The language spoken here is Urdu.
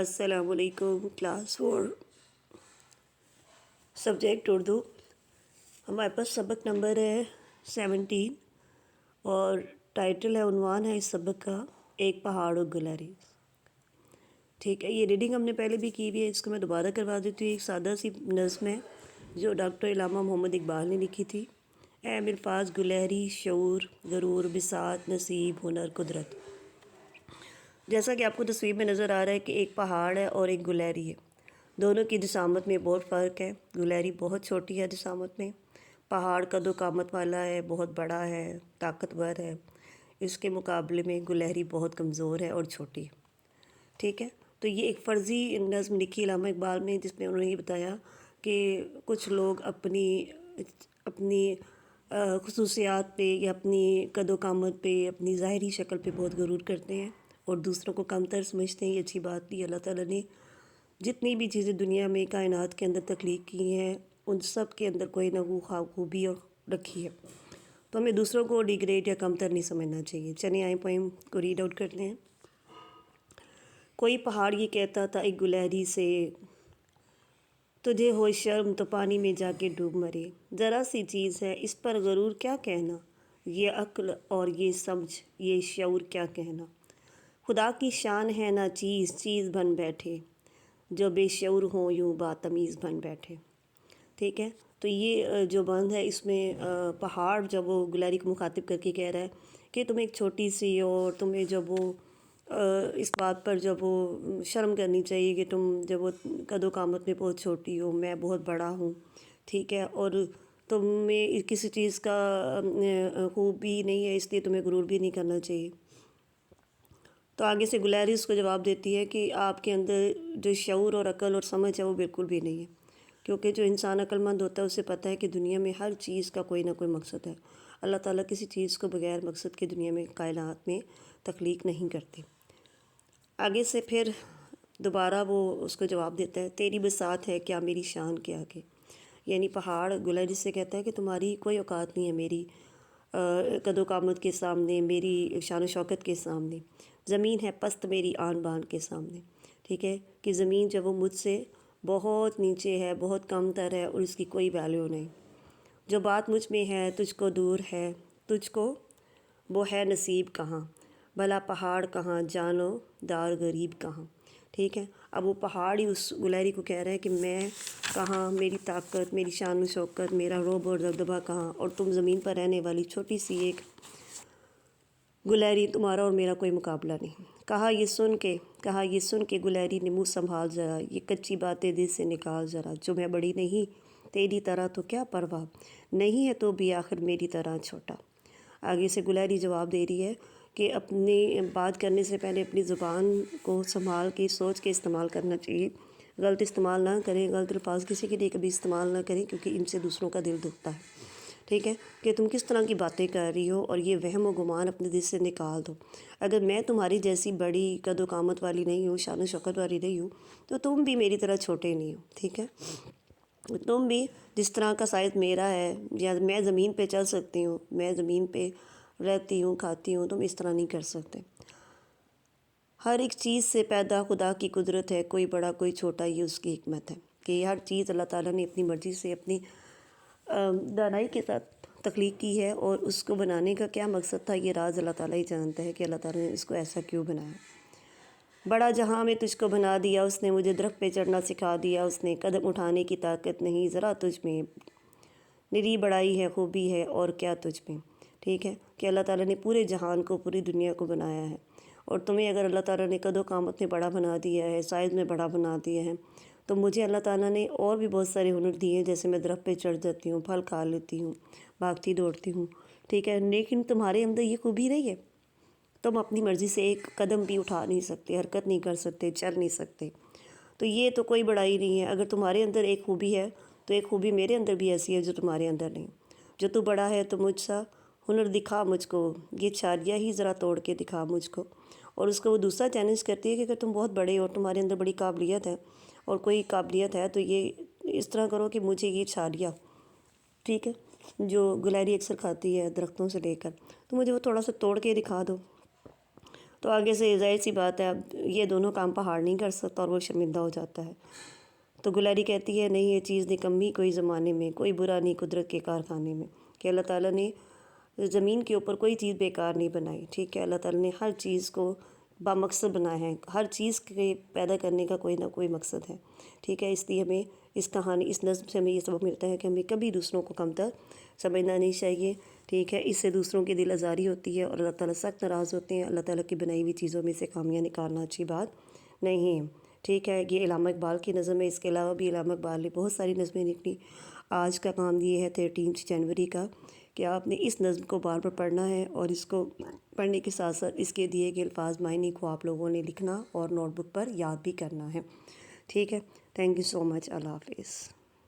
السلام علیکم کلاس 4 سبجیکٹ اردو۔ ہمارے پاس سبق نمبر ہے 17 اور ٹائٹل ہے، عنوان ہے اس سبق کا ایک پہاڑ اور گلہری۔ ٹھیک ہے، یہ ریڈنگ ہم نے پہلے بھی کی ہوئی ہے، اس کو میں دوبارہ کروا دیتی ہوں۔ ایک سادہ سی نظم ہے جو ڈاکٹر علامہ محمد اقبال نے لکھی تھی۔ اہم الفاظ: گلہری، شعور، غرور، بساط، نصیب، ہنر، قدرت۔ جیسا کہ آپ کو تصویر میں نظر آ رہا ہے کہ ایک پہاڑ ہے اور ایک گلہری ہے، دونوں کی جسامت میں بہت فرق ہے۔ گلہری بہت چھوٹی ہے جسامت میں، پہاڑ قد و قامت والا ہے، بہت بڑا ہے، طاقتور ہے۔ اس کے مقابلے میں گلہری بہت کمزور ہے اور چھوٹی ہے۔ ٹھیک ہے، تو یہ ایک فرضی نظم لکھی علامہ اقبال نے، جس میں انہوں نے یہ بتایا کہ کچھ لوگ اپنی خصوصیات پہ یا اپنی قد و قامت پہ، اپنی ظاہری شکل پہ بہت غرور کرتے ہیں اور دوسروں کو کمتر سمجھتے ہیں۔ یہ اچھی بات نہیں۔ اللہ تعالیٰ نے جتنی بھی چیزیں دنیا میں کائنات کے اندر تخلیق کی ہیں، ان سب کے اندر کوئی نہ کوئی خوبی اور رکھی ہے، تو ہمیں دوسروں کو ڈیگریڈ یا کمتر نہیں سمجھنا چاہیے۔ چلیں آئیں پوئم کو ریڈ آؤٹ کرتے ہیں۔ کوئی پہاڑ یہ کہتا تھا ایک گلہری سے، تجھے ہو شرم تو پانی میں جا کے ڈوب مرے۔ ذرا سی چیز ہے اس پر غرور کیا کہنا، یہ عقل اور یہ سمجھ، یہ شعور کیا کہنا۔ خدا کی شان ہے نہ چیز چیز بن بیٹھے، جو بے شعور ہوں یوں باتمیز بن بیٹھے۔ ٹھیک ہے، تو یہ جو بند ہے اس میں پہاڑ جب وہ گلہری کو مخاطب کر کے کہہ رہا ہے کہ تم ایک چھوٹی سی، اور تمہیں جب وہ اس بات پر جب وہ شرم کرنی چاہیے کہ تم جب وہ قد و قامت میں بہت چھوٹی ہو، میں بہت بڑا ہوں۔ ٹھیک ہے، اور تمہیں کسی چیز کا خوبی نہیں ہے، اس لیے تمہیں غرور بھی نہیں کرنا چاہیے۔ تو آگے سے گلہری اس کو جواب دیتی ہے کہ آپ کے اندر جو شعور اور عقل اور سمجھ ہے وہ بالکل بھی نہیں ہے، کیونکہ جو انسان عقل مند ہوتا ہے اسے پتہ ہے کہ دنیا میں ہر چیز کا کوئی نہ کوئی مقصد ہے۔ اللہ تعالیٰ کسی چیز کو بغیر مقصد کے دنیا میں، کائنات میں تخلیق نہیں کرتے۔ آگے سے پھر دوبارہ وہ اس کو جواب دیتا ہے، تیری بساط ہے کیا میری شان کے آگے۔ یعنی پہاڑ گلہری سے کہتا ہے کہ تمہاری کوئی اوقات نہیں ہے میری قد و قامت کے سامنے، میری شان و شوکت کے سامنے۔ زمین ہے پست میری آن بان کے سامنے۔ ٹھیک ہے، کہ زمین جب وہ مجھ سے بہت نیچے ہے، بہت کم تر ہے اور اس کی کوئی ویلیو نہیں۔ جو بات مجھ میں ہے تجھ کو دور ہے، تجھ کو وہ ہے نصیب کہاں، بھلا پہاڑ کہاں جانو دار غریب کہاں۔ ٹھیک ہے، اب وہ پہاڑ ہی اس گلہری کو کہہ رہا ہے کہ میں کہاں، میری طاقت، میری شان و شوکت، میرا رعب اور دبدبہ کہاں، اور تم زمین پر رہنے والی چھوٹی سی ایک گلہری، تمہارا اور میرا کوئی مقابلہ نہیں۔ کہا یہ سن کے گلہری نے منہ سنبھال ذرا، یہ کچی باتیں دل سے نکال ذرا، جو میں بڑی نہیں تیری طرح تو کیا پرواہ، نہیں ہے تو بھی آخر میری طرح چھوٹا۔ آگے سے گلہری جواب دے رہی ہے کہ اپنی بات کرنے سے پہلے اپنی زبان کو سنبھال کے سوچ کے استعمال کرنا چاہیے، غلط استعمال نہ کریں، غلط الفاظ کسی کے لیے کبھی استعمال نہ کریں، کیونکہ ان سے دوسروں کا دل دکھتا ہے۔ ٹھیک ہے، کہ تم کس طرح کی باتیں کر رہی ہو، اور یہ وہم و گمان اپنے دل سے نکال دو۔ اگر میں تمہاری جیسی بڑی قد و قامت والی نہیں ہوں، شان و شوکت والی نہیں ہوں، تو تم بھی میری طرح چھوٹے نہیں ہو۔ ٹھیک ہے، تم بھی جس طرح کا سائز میرا ہے، یا میں زمین پہ چل سکتی ہوں، میں زمین پہ رہتی ہوں، کھاتی ہوں، تم اس طرح نہیں کر سکتے۔ ہر ایک چیز سے پیدا خدا کی قدرت ہے، کوئی بڑا کوئی چھوٹا، یہ اس کی حکمت ہے کہ ہر چیز اللہ تعالیٰ نے اپنی مرضی سے، اپنی دانائی کے ساتھ تخلیق کی ہے، اور اس کو بنانے کا کیا مقصد تھا یہ راز اللہ تعالیٰ ہی جانتا ہے کہ اللہ تعالیٰ نے اس کو ایسا کیوں بنایا۔ بڑا جہاں میں تجھ کو بنا دیا اس نے، مجھے درخت پہ چڑھنا سکھا دیا اس نے، قدم اٹھانے کی طاقت نہیں ذرا تجھ میں، نری بڑائی ہے خوبی ہے اور کیا تجھ میں۔ ٹھیک ہے، کہ اللہ تعالیٰ نے پورے جہان کو، پوری دنیا کو بنایا ہے، اور تمہیں اگر اللہ تعالیٰ نے قد و قامت میں بڑا بنا دیا ہے، سائز میں بڑا بنا دیا ہے، تو مجھے اللہ تعالیٰ نے اور بھی بہت سارے ہنر دیے ہیں، جیسے میں درخت پہ چڑھ جاتی ہوں، پھل کھا لیتی ہوں، بھاگتی دوڑتی ہوں۔ ٹھیک ہے، لیکن تمہارے اندر یہ خوبی نہیں ہے، تم اپنی مرضی سے ایک قدم بھی اٹھا نہیں سکتے، حرکت نہیں کر سکتے، چل نہیں سکتے، تو یہ تو کوئی بڑائی نہیں ہے۔ اگر تمہارے اندر ایک خوبی ہے تو ایک خوبی میرے اندر بھی ایسی ہے جو تمہارے اندر نہیں۔ جو تو بڑا ہے تو مجھ سا ہنر دکھا مجھ کو، یہ چھالیاں ہی ذرا توڑ کے دکھا مجھ کو۔ اور اس کو وہ دوسرا چیلنج کرتی ہے کہ اگر تم بہت بڑے ہو، تمہارے اندر بڑی قابلیت ہے اور کوئی قابلیت ہے، تو یہ اس طرح کرو کہ مجھے یہ چھالیاں، ٹھیک ہے، جو گلہری اکثر کھاتی ہے درختوں سے لے کر، تو مجھے وہ تھوڑا سا توڑ کے دکھا دو۔ تو آگے سے ظاہر سی بات ہے اب یہ دونوں کام پہاڑ نہیں کر سکتا اور وہ شرمندہ ہو جاتا ہے۔ تو گلاری کہتی ہے نہیں، یہ چیز نکمی کوئی زمانے میں، کوئی برا نہیں قدرت کے کارخانے میں، کہ اللہ تعالیٰ نے زمین کے اوپر کوئی چیز بیکار نہیں بنائی، ٹھیک ہے، اللہ تعالیٰ نے ہر چیز کو بامقصد بنایا ہے، ہر چیز کے پیدا کرنے کا کوئی نہ کوئی مقصد ہے، ٹھیک ہے۔ اس لیے ہمیں اس کہانی، اس نظم سے ہمیں یہ سبق ملتا ہے کہ ہمیں کبھی دوسروں کو کمتر سمجھنا نہیں چاہیے، ٹھیک ہے۔ اس سے دوسروں کی دل آزاری ہوتی ہے اور اللہ تعالیٰ سخت ناراض ہوتے ہیں۔ اللہ تعالیٰ کی بنائی ہوئی چیزوں میں سے خامیاں نکالنا اچھی بات نہیں ہے، ٹھیک ہے۔ یہ علامہ اقبال کی نظم ہے، اس کے علاوہ بھی علامہ اقبال نے بہت ساری نظمیں لکھی۔ آج کا کام یہ ہے 13 جنوری کا کہ آپ نے اس نظم کو بار بار پڑھنا ہے، اور اس کو پڑھنے کے ساتھ ساتھ اس کے دیے گئے الفاظ معنی کو آپ لوگوں نے لکھنا اور نوٹ بک پر یاد بھی کرنا ہے، ٹھیک ہے۔ تھینک یو سو مچ، اللہ حافظ۔